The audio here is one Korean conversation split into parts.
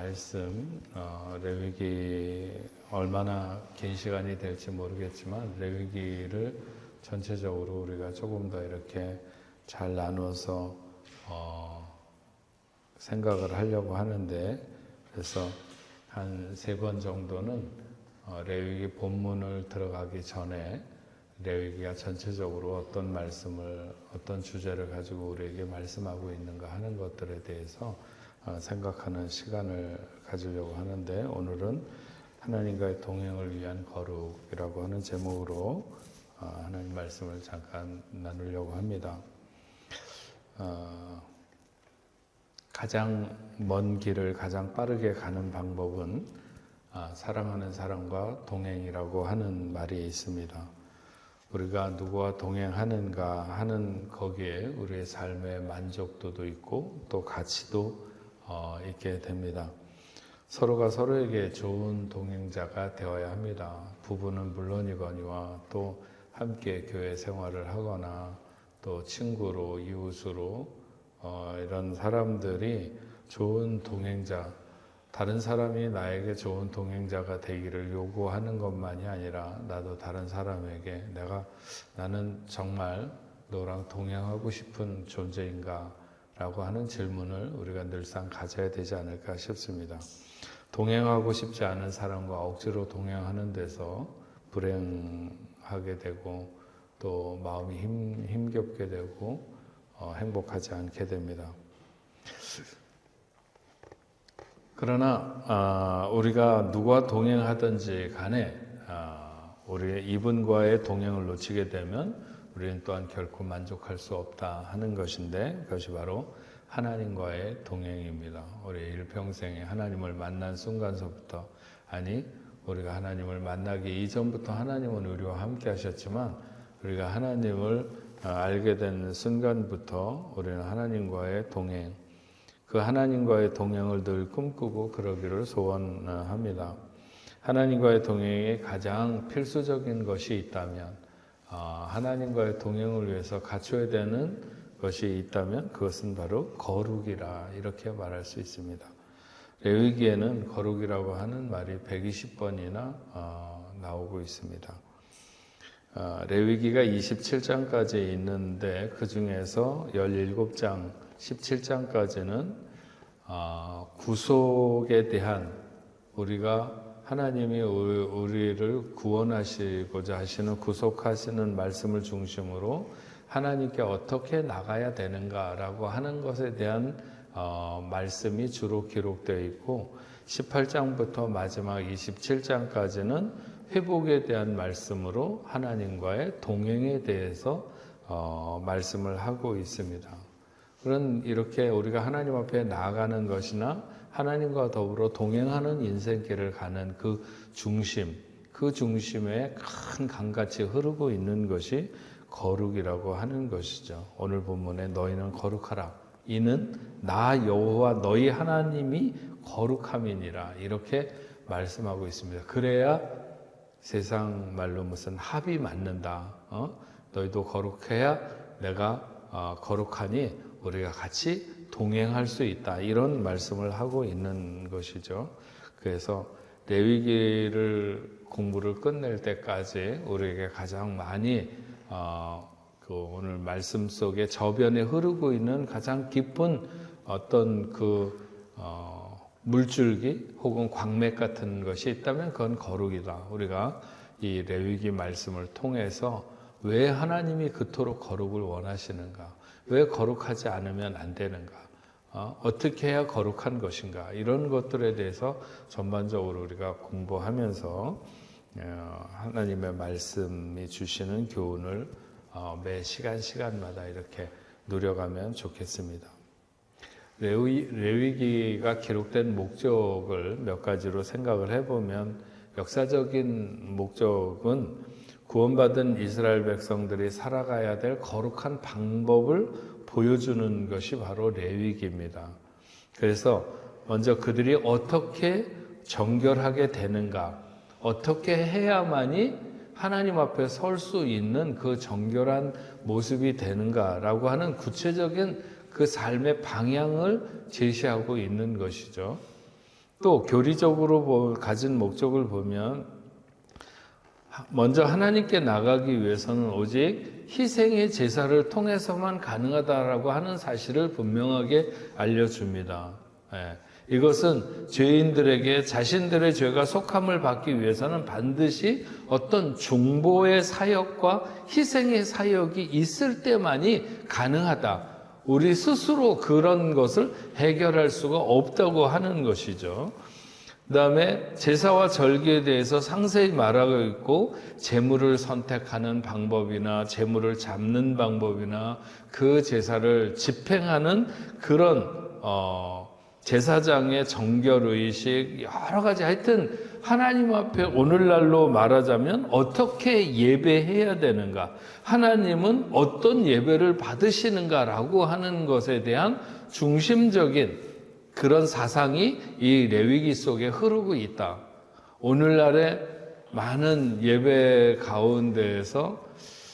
말씀 레위기 얼마나 긴 시간이 될지 모르겠지만 레위기를 전체적으로 우리가 조금 더 이렇게 잘 나눠서 생각을 하려고 하는데, 그래서 한 3번 정도는 레위기 본문을 들어가기 전에 레위기가 전체적으로 어떤 말씀을, 어떤 주제를 가지고 우리에게 말씀하고 있는가 하는 것들에 대해서 생각하는 시간을 가지려고 하는데, 오늘은 하나님과의 동행을 위한 거룩이라고 하는 제목으로 하나님 말씀을 잠깐 나누려고 합니다. 가장 먼 길을 가장 빠르게 가는 방법은 사랑하는 사람과 동행이라고 하는 말이 있습니다. 우리가 누구와 동행하는가 하는 거기에 우리의 삶의 만족도도 있고 또 가치도 있게 됩니다. 서로가 서로에게 좋은 동행자가 되어야 합니다. 부부는 물론이거니와 또 함께 교회 생활을 하거나 또 친구로, 이웃으로 이런 사람들이 좋은 동행자, 다른 사람이 나에게 좋은 동행자가 되기를 요구하는 것만이 아니라 나도 다른 사람에게 나는 정말 너랑 동행하고 싶은 존재인가? 라고 하는 질문을 우리가 늘상 가져야 되지 않을까 싶습니다. 동행하고 싶지 않은 사람과 억지로 동행하는 데서 불행하게 되고 또 마음이 힘겹게 되고 행복하지 않게 됩니다. 그러나 우리가 누구와 동행하든지 간에 우리 이분과의 동행을 놓치게 되면 우리는 또한 결코 만족할 수 없다 하는 것인데, 그것이 바로 하나님과의 동행입니다. 우리 일평생에 하나님을 만난 순간서부터, 우리가 하나님을 만나기 이전부터 하나님은 우리와 함께 하셨지만 우리가 하나님을 알게 된 순간부터 우리는 하나님과의 동행, 그 하나님과의 동행을 늘 꿈꾸고 그러기를 소원합니다. 하나님과의 동행에 가장 필수적인 것이 있다면, 하나님과의 동행을 위해서 갖춰야 되는 것이 있다면 그것은 바로 거룩이라, 이렇게 말할 수 있습니다. 레위기에는 거룩이라고 하는 말이 120번이나 나오고 있습니다. 레위기가 27장까지 있는데 그 중에서 17장, 17장까지는 구속에 대한, 우리가 하나님이 우리를 구원하시고자 하시는, 구속하시는 말씀을 중심으로 하나님께 어떻게 나가야 되는가라고 하는 것에 대한 말씀이 주로 기록되어 있고, 18장부터 마지막 27장까지는 회복에 대한 말씀으로 하나님과의 동행에 대해서 말씀을 하고 있습니다. 이렇게 우리가 하나님 앞에 나아가는 것이나 하나님과 더불어 동행하는 인생길을 가는 그 중심에 큰 강같이 흐르고 있는 것이 거룩이라고 하는 것이죠. 오늘 본문에 너희는 거룩하라. 이는 나 여호와 너희 하나님이 거룩함이니라, 이렇게 말씀하고 있습니다. 그래야 세상 말로 무슨 합이 맞는다. 너희도 거룩해야 내가 거룩하니 우리가 같이 동행할 수 있다, 이런 말씀을 하고 있는 것이죠. 그래서 레위기를 공부를 끝낼 때까지 우리에게 가장 많이 오늘 말씀 속에 저변에 흐르고 있는 가장 깊은 어떤 물줄기 혹은 광맥 같은 것이 있다면 그건 거룩이다. 우리가 이 레위기 말씀을 통해서 왜 하나님이 그토록 거룩을 원하시는가, 왜 거룩하지 않으면 안 되는가, 어떻게 해야 거룩한 것인가, 이런 것들에 대해서 전반적으로 우리가 공부하면서 하나님의 말씀이 주시는 교훈을 매 시간마다 이렇게 누려가면 좋겠습니다. 레위기가 기록된 목적을 몇 가지로 생각을 해보면, 역사적인 목적은 구원받은 이스라엘 백성들이 살아가야 될 거룩한 방법을 보여주는 것이 바로 레위기입니다. 그래서 먼저 그들이 어떻게 정결하게 되는가, 어떻게 해야만이 하나님 앞에 설 수 있는 그 정결한 모습이 되는가라고 하는 구체적인 그 삶의 방향을 제시하고 있는 것이죠. 또 교리적으로 가진 목적을 보면 먼저 하나님께 나가기 위해서는 오직 희생의 제사를 통해서만 가능하다라고 하는 사실을 분명하게 알려줍니다. 이것은 죄인들에게 자신들의 죄가 속함을 받기 위해서는 반드시 어떤 중보의 사역과 희생의 사역이 있을 때만이 가능하다. 우리 스스로 그런 것을 해결할 수가 없다고 하는 것이죠. 그 다음에 제사와 절기에 대해서 상세히 말하고 있고 제물을 선택하는 방법이나 제물을 잡는 방법이나 그 제사를 집행하는 그런 제사장의 정결의식 여러 가지 하여튼 하나님 앞에 오늘날로 말하자면 어떻게 예배해야 되는가, 하나님은 어떤 예배를 받으시는가라고 하는 것에 대한 중심적인 그런 사상이 이 레위기 속에 흐르고 있다. 오늘날의 많은 예배 가운데에서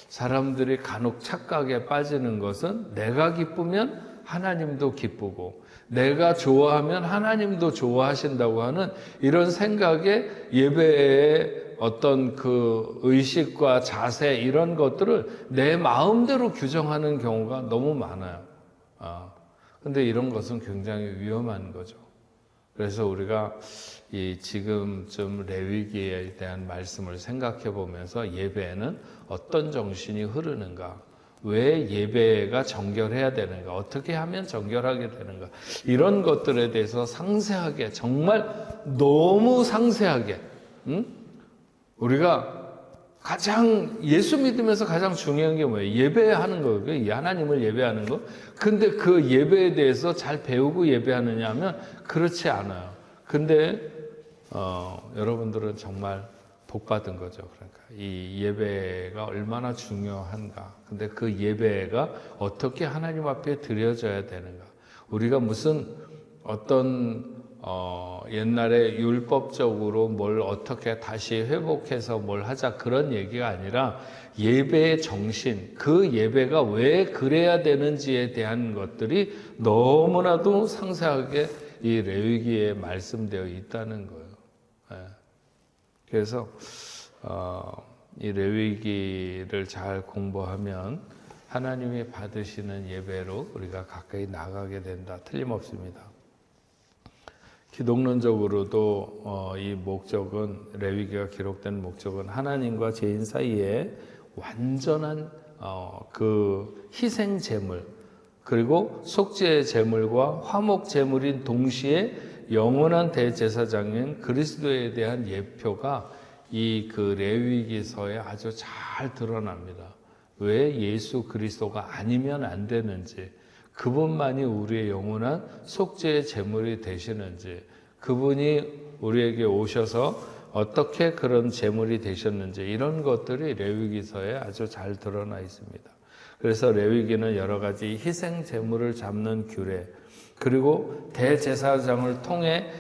사람들이 간혹 착각에 빠지는 것은 내가 기쁘면 하나님도 기쁘고 내가 좋아하면 하나님도 좋아하신다고 하는 이런 생각에 예배의 어떤 그 의식과 자세 이런 것들을 내 마음대로 규정하는 경우가 너무 많아요. 근데 이런 것은 굉장히 위험한 거죠. 그래서 우리가 이 지금쯤 레위기에 대한 말씀을 생각해 보면서 예배에는 어떤 정신이 흐르는가, 왜 예배가 정결해야 되는가, 어떻게 하면 정결하게 되는가, 이런 것들에 대해서 상세하게, 정말 너무 상세하게, 우리가 가장 예수 믿으면서 가장 중요한 게 뭐예요? 예배하는 거예요. 하나님을 예배하는 거. 근데 그 예배에 대해서 잘 배우고 예배하느냐 하면 그렇지 않아요. 근데 여러분들은 정말 복 받은 거죠. 그러니까 이 예배가 얼마나 중요한가. 근데 그 예배가 어떻게 하나님 앞에 드려져야 되는가. 우리가 무슨 어떤 옛날에 율법적으로 뭘 어떻게 다시 회복해서 뭘 하자 그런 얘기가 아니라 예배의 정신, 그 예배가 왜 그래야 되는지에 대한 것들이 너무나도 상세하게 이 레위기에 말씀되어 있다는 거예요. 그래서 이 레위기를 잘 공부하면 하나님이 받으시는 예배로 우리가 가까이 나가게 된다. 틀림없습니다. 기독론적으로도 이 목적은, 레위기가 기록된 목적은 하나님과 죄인 사이에 완전한 그 희생 제물, 그리고 속죄 제물과 화목 제물인 동시에 영원한 대제사장인 그리스도에 대한 예표가 이 그 레위기서에 아주 잘 드러납니다. 왜 예수 그리스도가 아니면 안 되는지, 그분만이 우리의 영원한 속죄의 제물이 되시는지, 그분이 우리에게 오셔서 어떻게 그런 제물이 되셨는지, 이런 것들이 레위기서에 아주 잘 드러나 있습니다. 그래서 레위기는 여러 가지 희생 제물을 잡는 규례, 그리고 대제사장을 통해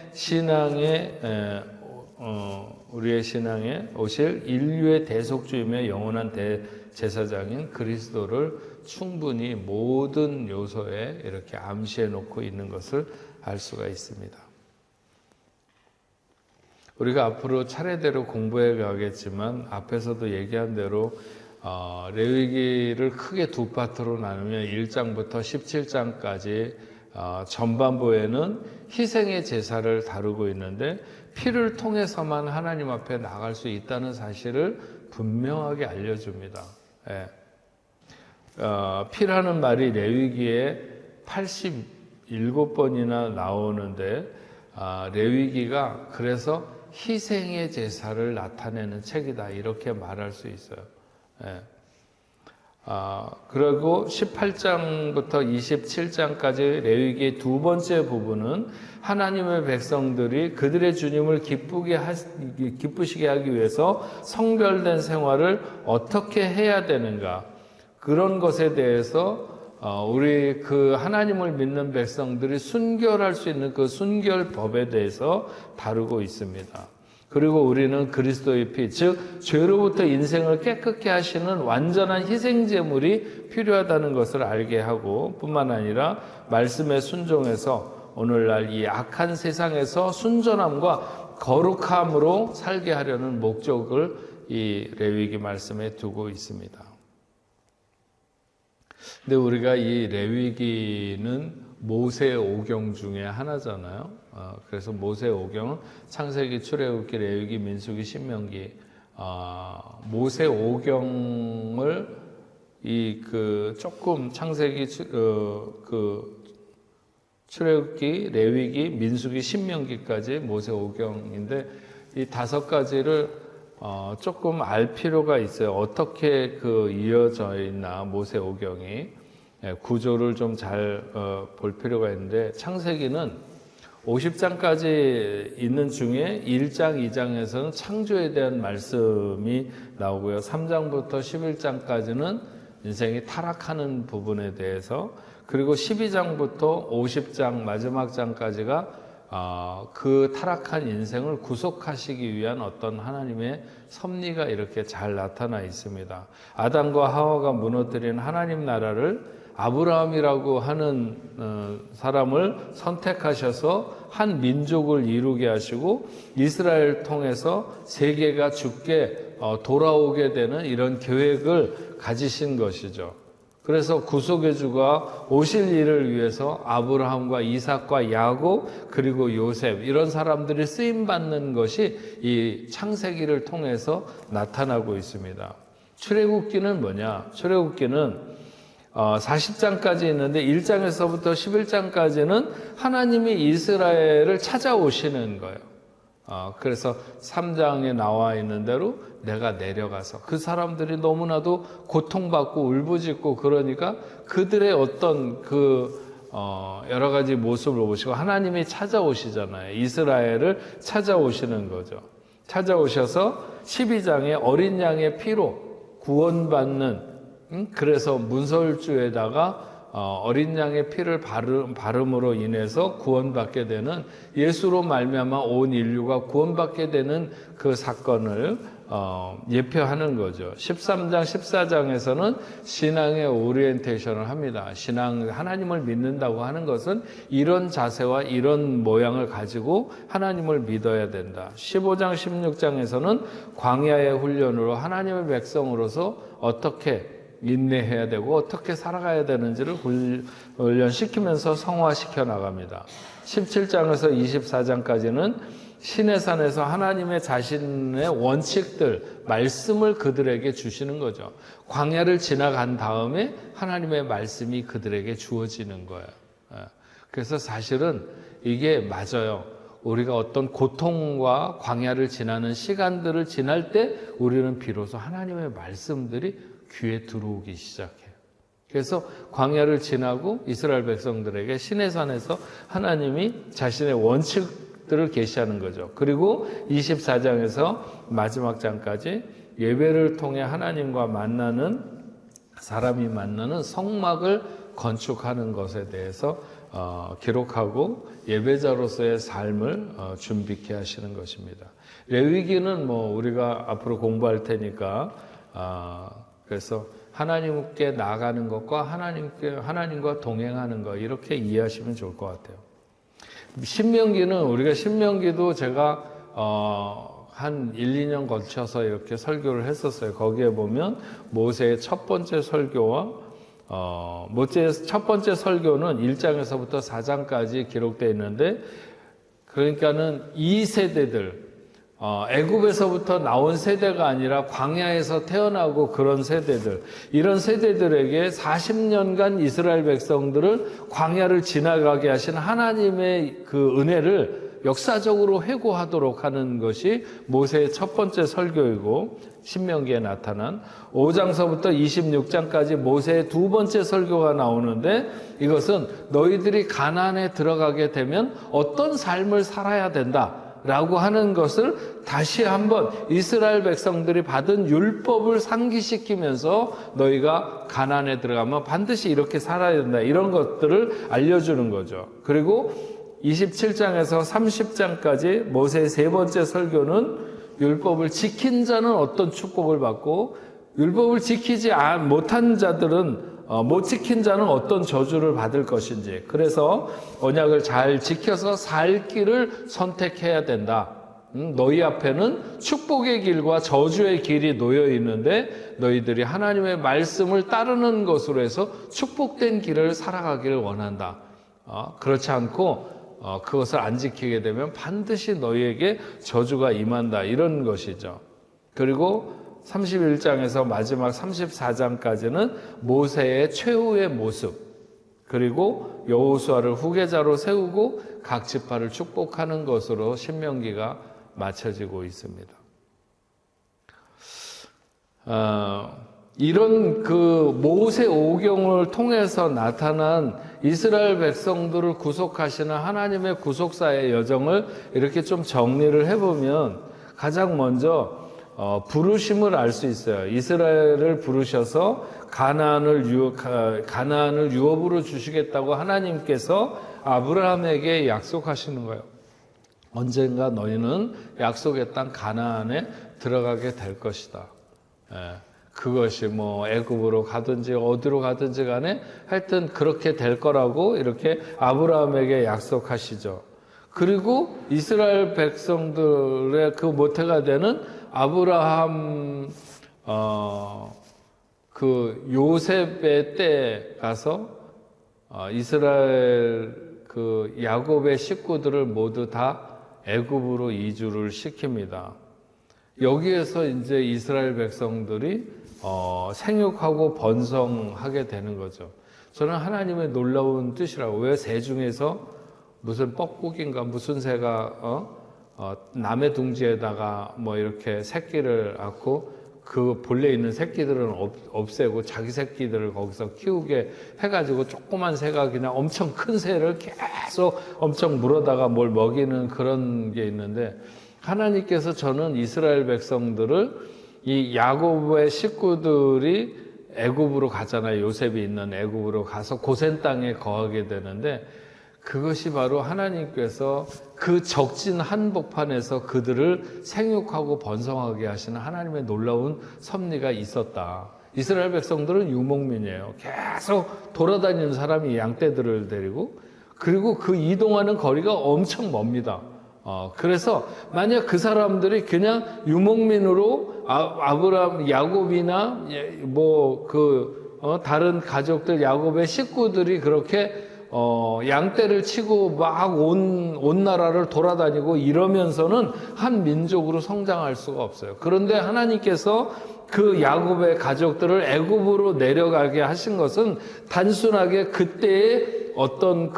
우리의 신앙에 오실 인류의 대속주임의 영원한 대제사장인 그리스도를 충분히 모든 요소에 이렇게 암시해 놓고 있는 것을 알 수가 있습니다. 우리가 앞으로 차례대로 공부해 가겠지만 앞에서도 얘기한 대로 레위기를 크게 두 파트로 나누면 1장부터 17장까지 전반부에는 희생의 제사를 다루고 있는데 피를 통해서만 하나님 앞에 나갈 수 있다는 사실을 분명하게 알려줍니다. 피라는 말이 레위기에 87번이나 나오는데 레위기가 그래서 희생의 제사를 나타내는 책이다, 이렇게 말할 수 있어요. 그리고 18장부터 27장까지 레위기의 두 번째 부분은 하나님의 백성들이 그들의 주님을 기쁘시게 하기 위해서 성별된 생활을 어떻게 해야 되는가, 그런 것에 대해서 우리 그 하나님을 믿는 백성들이 순결할 수 있는 그 순결법에 대해서 다루고 있습니다. 그리고 우리는 그리스도의 피, 즉 죄로부터 인생을 깨끗게 하시는 완전한 희생제물이 필요하다는 것을 알게 하고, 뿐만 아니라 말씀에 순종해서 오늘날 이 악한 세상에서 순전함과 거룩함으로 살게 하려는 목적을 이 레위기 말씀에 두고 있습니다. 근데 우리가 이 레위기는 모세 오경 중에 하나잖아요. 그래서 모세 오경은 창세기, 출애굽기, 레위기, 민수기, 신명기. 모세 오경을 조금 창세기, 출애굽기, 레위기, 민수기, 신명기까지 모세 오경인데 이 5가지를 조금 알 필요가 있어요. 어떻게 이어져 있나 모세 오경이 구조를 좀 잘 볼 필요가 있는데 창세기는 50장까지 있는 중에 1장, 2장에서는 창조에 대한 말씀이 나오고요. 3장부터 11장까지는 인생이 타락하는 부분에 대해서, 그리고 12장부터 50장 마지막 장까지가 그 타락한 인생을 구속하시기 위한 어떤 하나님의 섭리가 이렇게 잘 나타나 있습니다. 아담과 하와가 무너뜨린 하나님 나라를 아브라함이라고 하는 사람을 선택하셔서 한 민족을 이루게 하시고 이스라엘을 통해서 세계가 주께 돌아오게 되는 이런 계획을 가지신 것이죠. 그래서 구속의 주가 오실 일을 위해서 아브라함과 이삭과 야곱 그리고 요셉 이런 사람들이 쓰임받는 것이 이 창세기를 통해서 나타나고 있습니다. 출애굽기는 뭐냐? 출애굽기는 40장까지 있는데 1장에서부터 11장까지는 하나님이 이스라엘을 찾아오시는 거예요. 그래서 3장에 나와 있는 대로 내가 내려가서 그 사람들이 너무나도 고통받고 울부짖고 그러니까 그들의 어떤 여러 가지 모습을 보시고 하나님이 찾아오시잖아요. 이스라엘을 찾아오시는 거죠. 찾아오셔서 12장에 어린 양의 피로 구원받는 그래서 문설주에다가 어린 양의 피를 바름으로 인해서 구원받게 되는 예수로 말미암아 온 인류가 구원받게 되는 그 사건을 예표하는 거죠. 13장, 14장에서는 신앙의 오리엔테이션을 합니다. 신앙, 하나님을 믿는다고 하는 것은 이런 자세와 이런 모양을 가지고 하나님을 믿어야 된다. 15장, 16장에서는 광야의 훈련으로 하나님의 백성으로서 어떻게 인내해야 되고 어떻게 살아가야 되는지를 훈련시키면서 성화시켜 나갑니다. 17장에서 24장까지는 시내산에서 하나님의 자신의 원칙들, 말씀을 그들에게 주시는 거죠. 광야를 지나간 다음에 하나님의 말씀이 그들에게 주어지는 거예요. 그래서 사실은 이게 맞아요. 우리가 어떤 고통과 광야를 지나는 시간들을 지날 때 우리는 비로소 하나님의 말씀들이 귀에 들어오기 시작해요. 그래서 광야를 지나고 이스라엘 백성들에게 시내산에서 하나님이 자신의 원칙들을 계시하는 거죠. 그리고 24장에서 마지막 장까지 예배를 통해 하나님과 사람이 만나는 성막을 건축하는 것에 대해서 기록하고 예배자로서의 삶을 준비케 하시는 것입니다. 레위기는 우리가 앞으로 공부할 테니까 그래서 하나님께 나아가는 것과 하나님과 동행하는 것 이렇게 이해하시면 좋을 것 같아요. 신명기는 우리가 신명기도 제가 한 1, 2년 거쳐서 이렇게 설교를 했었어요. 거기에 보면 모세의 첫 번째 설교와 모세의 첫 번째 설교는 1장에서부터 4장까지 기록되어 있는데 그러니까는 이 세대들 애굽에서부터 나온 세대가 아니라 광야에서 태어나고 그런 세대들, 이런 세대들에게 40년간 이스라엘 백성들을 광야를 지나가게 하신 하나님의 그 은혜를 역사적으로 회고하도록 하는 것이 모세의 첫 번째 설교이고 신명기에 나타난 5장서부터 26장까지 모세의 두 번째 설교가 나오는데 이것은 너희들이 가나안에 들어가게 되면 어떤 삶을 살아야 된다 라고 하는 것을 다시 한번 이스라엘 백성들이 받은 율법을 상기시키면서 너희가 가나안에 들어가면 반드시 이렇게 살아야 된다 이런 것들을 알려주는 거죠. 그리고 27장에서 30장까지 모세의 세 번째 설교는 율법을 지킨 자는 어떤 축복을 받고 율법을 지키지 못한 자들은 못 지킨 자는 어떤 저주를 받을 것인지, 그래서 언약을 잘 지켜서 살 길을 선택해야 된다. 너희 앞에는 축복의 길과 저주의 길이 놓여 있는데 너희들이 하나님의 말씀을 따르는 것으로 해서 축복된 길을 살아가기를 원한다. 그렇지 않고 그것을 안 지키게 되면 반드시 너희에게 저주가 임한다, 이런 것이죠. 그리고 31장에서 마지막 34장까지는 모세의 최후의 모습, 그리고 여호수아를 후계자로 세우고 각 지파를 축복하는 것으로 신명기가 마쳐지고 있습니다. 이런 그 모세 오경을 통해서 나타난 이스라엘 백성들을 구속하시는 하나님의 구속사의 여정을 이렇게 좀 정리를 해보면 가장 먼저 부르심을 알 수 있어요. 이스라엘을 부르셔서 가나안을 유업으로 주시겠다고 하나님께서 아브라함에게 약속하시는 거예요. 언젠가 너희는 약속의 땅 가나안에 들어가게 될 것이다. 그것이 뭐 애굽으로 가든지 어디로 가든지 간에 하여튼 그렇게 될 거라고 이렇게 아브라함에게 약속하시죠. 그리고 이스라엘 백성들의 그 모태가 되는 아브라함 그 요셉의 때에 가서 이스라엘 그 야곱의 식구들을 모두 다 애굽으로 이주를 시킵니다. 여기에서 이제 이스라엘 백성들이 생육하고 번성하게 되는 거죠. 저는 하나님의 놀라운 뜻이라고. 왜 새 중에서 무슨 뻐꾸기인가 무슨 새가 남의 둥지에다가 뭐 이렇게 새끼를 낳고 그 본래 있는 새끼들은 없애고 자기 새끼들을 거기서 키우게 해가지고 조그만 새가 그냥 엄청 큰 새를 계속 엄청 물어다가 뭘 먹이는 그런 게 있는데, 하나님께서 저는 이스라엘 백성들을 이 야곱의 식구들이 애굽으로 가잖아요. 요셉이 있는 애굽으로 가서 고센 땅에 거하게 되는데, 그것이 바로 하나님께서 그 적진 한복판에서 그들을 생육하고 번성하게 하시는 하나님의 놀라운 섭리가 있었다. 이스라엘 백성들은 유목민이에요. 계속 돌아다니는 사람이 양떼들을 데리고, 그리고 그 이동하는 거리가 엄청 멉니다. 그래서 만약 그 사람들이 그냥 유목민으로 아브라함, 야곱이나 다른 가족들, 야곱의 식구들이 그렇게 양떼를 치고 막 온 나라를 돌아다니고 이러면서는 한 민족으로 성장할 수가 없어요. 그런데 하나님께서 그 야곱의 가족들을 애굽으로 내려가게 하신 것은 단순하게 그때의 어떤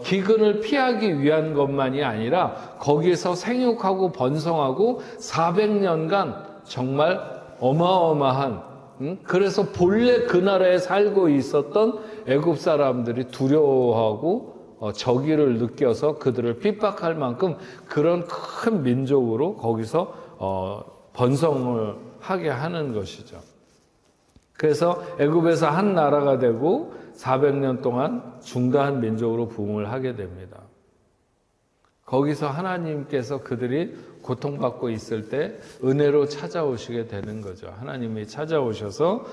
기근을 피하기 위한 것만이 아니라 거기에서 생육하고 번성하고 400년간 정말 어마어마한, 그래서 본래 그 나라에 살고 있었던 애굽 사람들이 두려워하고 적의를 느껴서 그들을 핍박할 만큼 그런 큰 민족으로 거기서 번성을 하게 하는 것이죠. 그래서 애굽에서 한 나라가 되고 400년 동안 중다한 민족으로 부흥을 하게 됩니다. 거기서 하나님께서 그들이 고통받고 있을 때 은혜로 찾아오시게 되는 거죠. 하나님이 찾아오셔서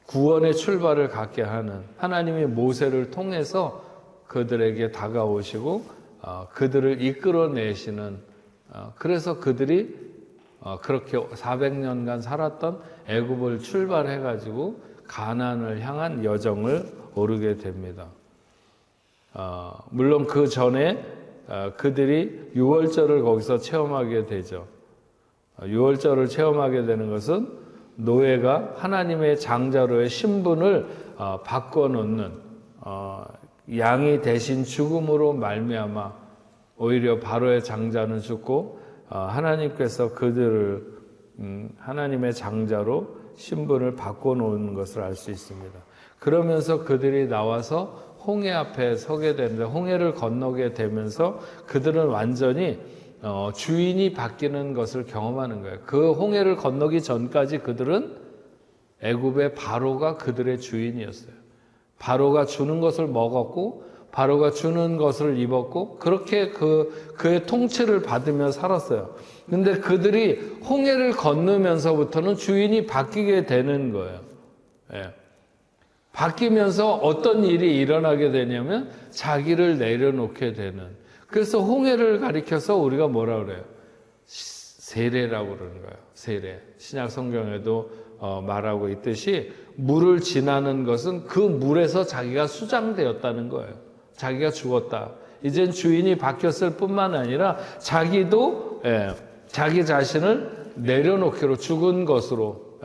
구원의 출발을 갖게 하는, 하나님이 모세를 통해서 그들에게 다가오시고 그들을 이끌어내시는, 그래서 그들이 그렇게 400년간 살았던 애굽을 출발해가지고 가나안을 향한 여정을 오르게 됩니다. 물론 그 전에 그들이 유월절을 거기서 체험하게 되죠. 유월절을 체험하게 되는 것은 노예가 하나님의 장자로의 신분을 바꿔놓는, 양이 대신 죽음으로 말미암아 오히려 바로의 장자는 죽고 하나님께서 그들을 하나님의 장자로 신분을 바꿔놓은 것을 알 수 있습니다. 그러면서 그들이 나와서 홍해 앞에 서게 되는데, 홍해를 건너게 되면서 그들은 완전히 주인이 바뀌는 것을 경험하는 거예요. 그 홍해를 건너기 전까지 그들은 애굽의 바로가 그들의 주인이었어요. 바로가 주는 것을 먹었고 바로가 주는 것을 입었고 그렇게 그의 통치를 받으며 살았어요. 근데 그들이 홍해를 건너면서부터는 주인이 바뀌게 되는 거예요. 예. 바뀌면서 어떤 일이 일어나게 되냐면 자기를 내려놓게 되는. 그래서 홍해를 가리켜서 우리가 뭐라 그래요? 세례라고 그러는 거예요. 세례. 신약 성경에도 말하고 있듯이 물을 지나는 것은 그 물에서 자기가 수장되었다는 거예요. 자기가 죽었다. 이젠 주인이 바뀌었을 뿐만 아니라 자기도 자기 자신을 내려놓기로 죽은 것으로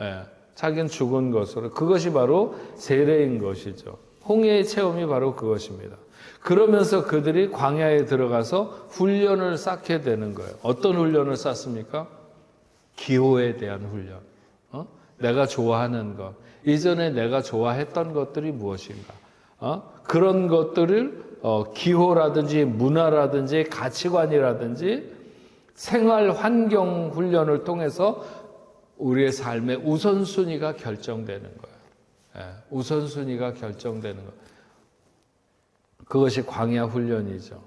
자기는 죽은 것으로 그것이 바로 세례인 것이죠. 홍해의 체험이 바로 그것입니다. 그러면서 그들이 광야에 들어가서 훈련을 쌓게 되는 거예요. 어떤 훈련을 쌓습니까? 기호에 대한 훈련. 내가 좋아하는 것. 이전에 내가 좋아했던 것들이 무엇인가. 그런 것들을 기호라든지 문화라든지 가치관이라든지 생활 환경 훈련을 통해서 우리의 삶의 우선순위가 결정되는 거예요. 우선순위가 결정되는 거예요. 그것이 광야 훈련이죠.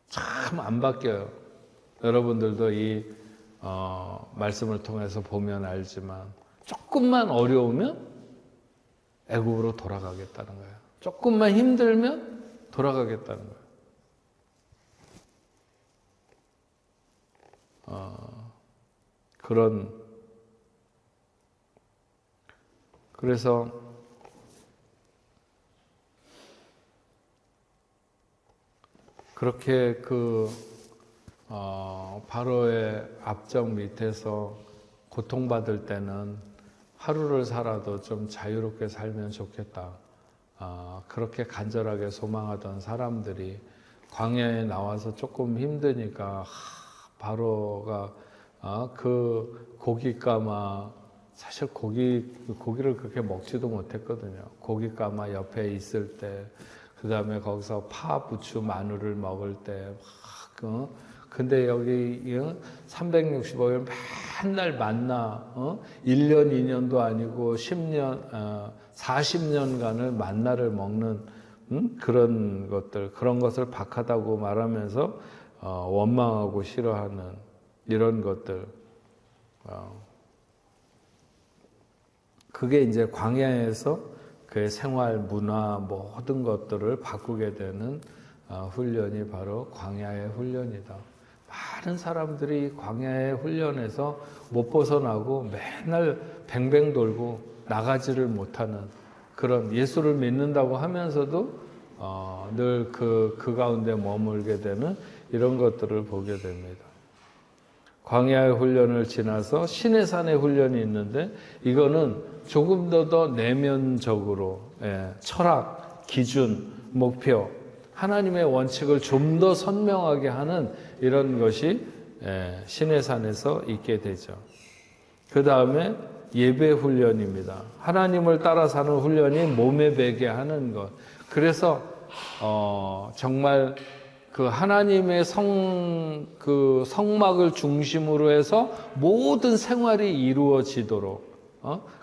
참 안 바뀌어요. 여러분들도 이 말씀을 통해서 보면 알지만 조금만 어려우면 애굽으로 돌아가겠다는 거예요. 조금만 힘들면 돌아가겠다는 거예요. 그래서 그렇게 바로의 압정 밑에서 고통받을 때는 하루를 살아도 좀 자유롭게 살면 좋겠다. 그렇게 간절하게 소망하던 사람들이 광야에 나와서 조금 힘드니까 바로가 그 고깃가마 사실 고기를 그렇게 먹지도 못했거든요. 고깃가마 옆에 있을 때 그 다음에 거기서 파, 부추, 마늘을 먹을 때 근데 여기 365일 맨날 만나 1년, 2년도 아니고 10년, 40년간을 만나를 먹는 그런 것을 박하다고 말하면서 원망하고 싫어하는 이런 것들. 그게 이제 광야에서 그의 생활, 문화, 모든 것들을 바꾸게 되는 훈련이 바로 광야의 훈련이다. 많은 사람들이 광야의 훈련에서 못 벗어나고 맨날 뱅뱅 돌고 나가지를 못하는 그런 예수를 믿는다고 하면서도 늘 그 가운데 머물게 되는 이런 것들을 보게 됩니다. 광야의 훈련을 지나서 시내산의 훈련이 있는데 이거는 조금 더 내면적으로 철학, 기준, 목표, 하나님의 원칙을 좀 더 선명하게 하는 이런 것이 시내산에서 있게 되죠. 그 다음에 예배 훈련입니다. 하나님을 따라 사는 훈련이 몸에 배게 하는 것. 그래서 정말 그 하나님의 성막을 중심으로 해서 모든 생활이 이루어지도록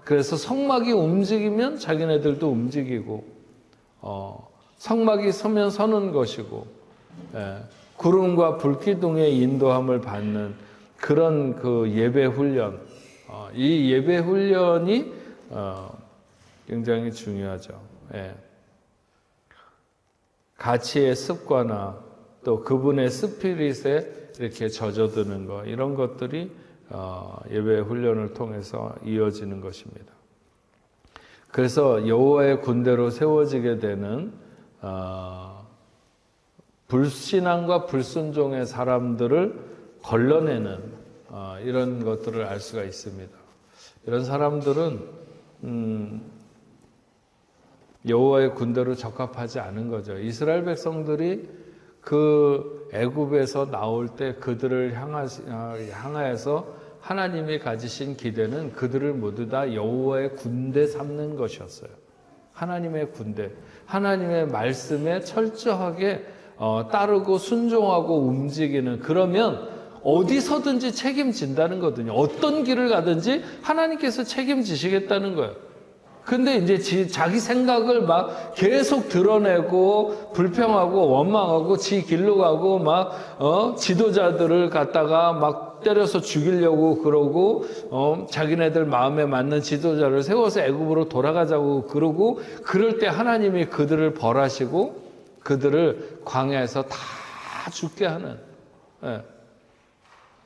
그래서 성막이 움직이면 자기네들도 움직이고 성막이 서면 서는 것이고 구름과 불기둥의 인도함을 받는 그런 그 예배 훈련 이 예배 훈련이 굉장히 중요하죠. 가치의 습관화 또 그분의 스피릿에 이렇게 젖어드는 것 이런 것들이 예배 훈련을 통해서 이어지는 것입니다. 그래서 여호와의 군대로 세워지게 되는 불신앙과 불순종의 사람들을 걸러내는 이런 것들을 알 수가 있습니다. 이런 사람들은 여호와의 군대로 적합하지 않은 거죠. 이스라엘 백성들이 그 애굽에서 나올 때 그들을 향하여서 하나님이 가지신 기대는 그들을 모두 다 여호와의 군대 삼는 것이었어요. 하나님의 군대, 하나님의 말씀에 철저하게 따르고 순종하고 움직이는 그러면 어디서든지 책임진다는 거거든요. 어떤 길을 가든지 하나님께서 책임지시겠다는 거예요. 근데 이제 자기 생각을 막 계속 드러내고 불평하고 원망하고 지 길로 가고 막 지도자들을 갖다가 막 때려서 죽이려고 그러고 자기네들 마음에 맞는 지도자를 세워서 애굽으로 돌아가자고 그러고 그럴 때 하나님이 그들을 벌하시고 그들을 광야에서 다 죽게 하는.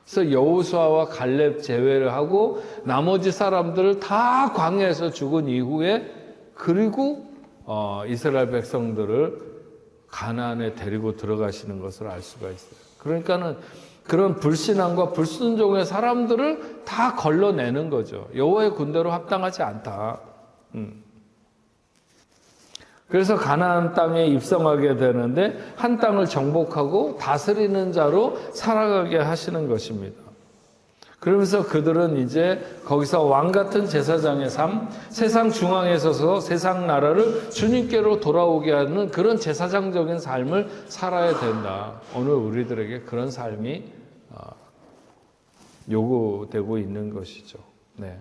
그래서 여호수아와 갈렙 제외를 하고 나머지 사람들을 다 광야에서 죽은 이후에 그리고 이스라엘 백성들을 가나안에 데리고 들어가시는 것을 알 수가 있어요. 그러니까는 그런 불신앙과 불순종의 사람들을 다 걸러내는 거죠. 여호와의 군대로 합당하지 않다. 그래서 가나안 땅에 입성하게 되는데 한 땅을 정복하고 다스리는 자로 살아가게 하시는 것입니다. 그러면서 그들은 이제 거기서 왕 같은 제사장의 삶, 세상 중앙에 서서 세상 나라를 주님께로 돌아오게 하는 그런 제사장적인 삶을 살아야 된다. 오늘 우리들에게 그런 삶이 요구되고 있는 것이죠. 네.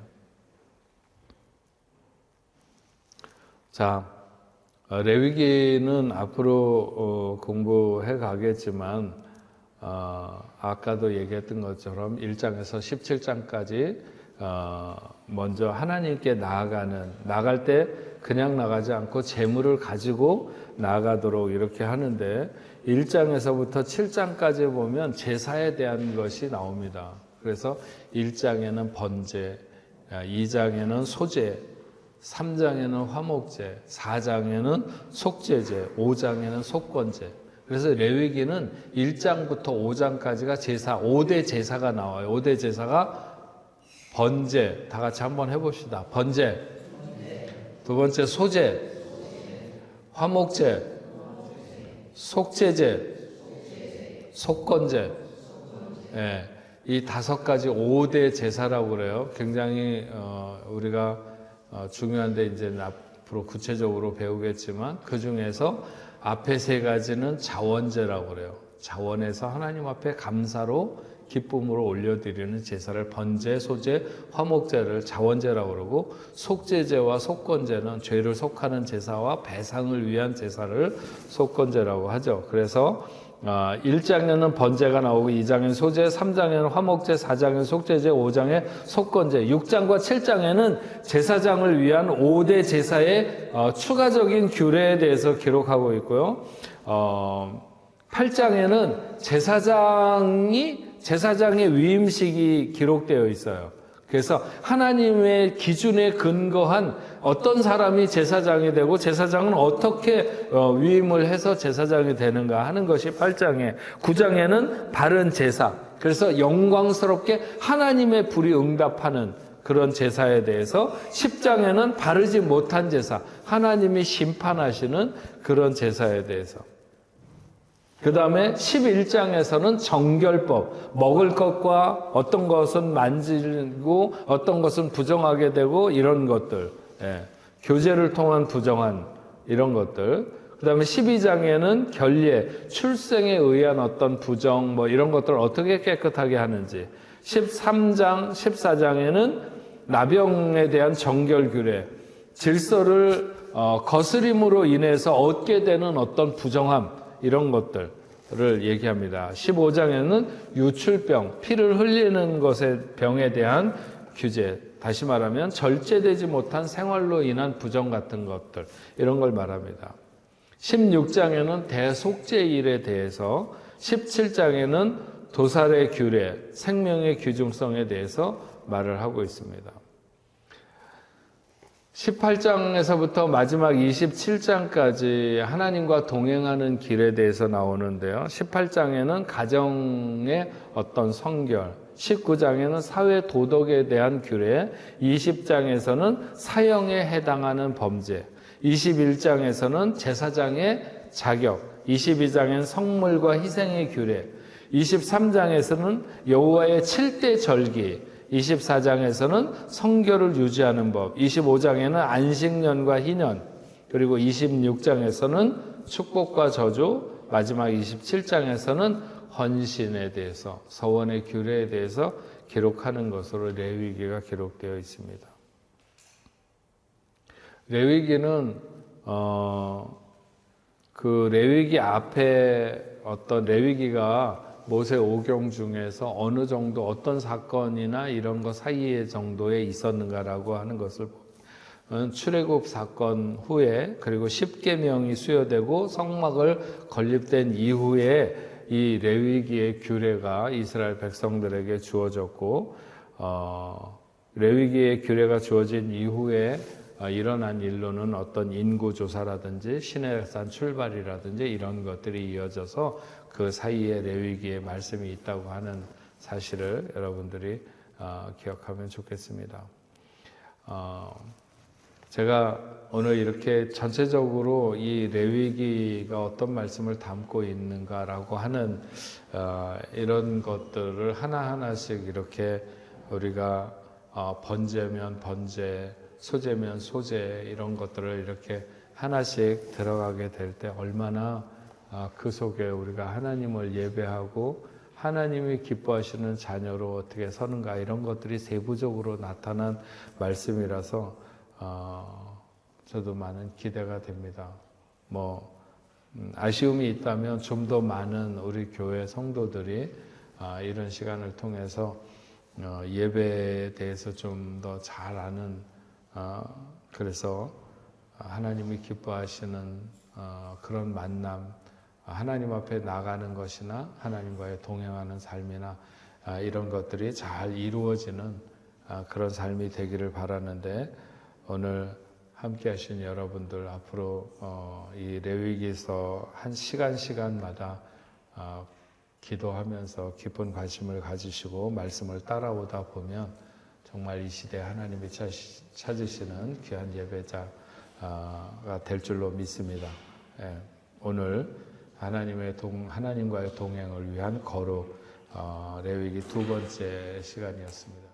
자, 레위기는 앞으로 공부해 가겠지만 아까도 얘기했던 것처럼 1장에서 17장까지 먼저 하나님께 나아갈 때 그냥 나가지 않고 재물을 가지고 나아가도록 이렇게 하는데 1장에서부터 7장까지 보면 제사에 대한 것이 나옵니다. 그래서 1장에는 번제, 2장에는 소제, 3장에는 화목제, 4장에는 속죄제, 5장에는 속건제. 그래서 레위기는 1장부터 5장까지가 제사, 5대 제사가 나와요. 5대 제사가 번제, 다 같이 한번 해봅시다. 번제, 두 번째 소제, 화목제, 속죄제, 속건제. 예, 이 5가지 5대 제사라고 그래요. 굉장히 우리가 중요한데 이제 앞으로 구체적으로 배우겠지만 그 중에서 앞에 3가지는 자원제라고 그래요. 자원에서 하나님 앞에 감사로 기쁨으로 올려드리는 제사를 번제, 소제, 화목제를 자원제라고 그러고 속죄제와 속건제는 죄를 속하는 제사와 배상을 위한 제사를 속건제라고 하죠. 그래서 1장에는 번제가 나오고 2장에는 소제, 3장에는 화목제, 4장에는 속죄제, 5장에 속건제, 6장과 7장에는 제사장을 위한 5대 제사의 추가적인 규례에 대해서 기록하고 있고요. 8장에는 제사장의 위임식이 기록되어 있어요. 그래서 하나님의 기준에 근거한 어떤 사람이 제사장이 되고 제사장은 어떻게 위임을 해서 제사장이 되는가 하는 것이 8장에, 9장에는 바른 제사, 그래서 영광스럽게 하나님의 불이 응답하는 그런 제사에 대해서, 10장에는 바르지 못한 제사, 하나님이 심판하시는 그런 제사에 대해서, 그 다음에 11장에서는 정결법, 먹을 것과 어떤 것은 만지고 어떤 것은 부정하게 되고 이런 것들, 교제를 통한 부정한 이런 것들. 그 다음에 12장에는 결례, 출생에 의한 어떤 부정 이런 것들을 어떻게 깨끗하게 하는지. 13장, 14장에는 나병에 대한 정결 규례, 질서를 거스림으로 인해서 얻게 되는 어떤 부정함, 이런 것들을 얘기합니다. 15장에는 유출병, 피를 흘리는 것의 병에 대한 규제, 다시 말하면 절제되지 못한 생활로 인한 부정 같은 것들, 이런 걸 말합니다. 16장에는 대속죄일에 대해서, 17장에는 도살의 규례, 생명의 귀중성에 대해서 말을 하고 있습니다. 18장에서부터 마지막 27장까지 하나님과 동행하는 길에 대해서 나오는데요. 18장에는 가정의 어떤 성결, 19장에는 사회 도덕에 대한 규례, 20장에서는 사형에 해당하는 범죄, 21장에서는 제사장의 자격, 22장엔 성물과 희생의 규례, 23장에서는 여호와의 7대 절기, 24장에서는 성결을 유지하는 법, 25장에는 안식년과 희년, 그리고 26장에서는 축복과 저주, 마지막 27장에서는 헌신에 대해서, 서원의 규례에 대해서 기록하는 것으로 레위기가 기록되어 있습니다. 레위기는 그 레위기 앞에 어떤 레위기가 모세 오경 중에서 어느 정도 어떤 사건이나 이런 거 사이에 정도에 있었는가라고 하는 것을 출애굽 사건 후에 그리고 십계명이 수여되고 성막을 건립된 이후에 이 레위기의 규례가 이스라엘 백성들에게 주어졌고 레위기의 규례가 주어진 이후에 일어난 일로는 어떤 인구조사라든지 시내산 출발이라든지 이런 것들이 이어져서 그 사이에 레위기의 말씀이 있다고 하는 사실을 여러분들이 기억하면 좋겠습니다. 제가 오늘 이렇게 전체적으로 이 레위기가 어떤 말씀을 담고 있는가라고 하는 이런 것들을 하나하나씩 이렇게 우리가 번제면 번제, 소제면 소제 이런 것들을 이렇게 하나씩 들어가게 될 때 얼마나 그 속에 우리가 하나님을 예배하고 하나님이 기뻐하시는 자녀로 어떻게 서는가 이런 것들이 세부적으로 나타난 말씀이라서 저도 많은 기대가 됩니다. 아쉬움이 있다면 좀 더 많은 우리 교회 성도들이 이런 시간을 통해서 예배에 대해서 좀 더 잘 아는 그래서 하나님이 기뻐하시는 그런 만남, 하나님 앞에 나가는 것이나 하나님과의 동행하는 삶이나 이런 것들이 잘 이루어지는 그런 삶이 되기를 바라는데 오늘 함께 하신 여러분들 앞으로 이 레위기서 한 시간마다 기도하면서 깊은 관심을 가지시고 말씀을 따라오다 보면 정말 이 시대에 하나님이 찾으시는 귀한 예배자가 될 줄로 믿습니다. 오늘 하나님과의 동행을 위한 거룩 레위기 두 번째 시간이었습니다.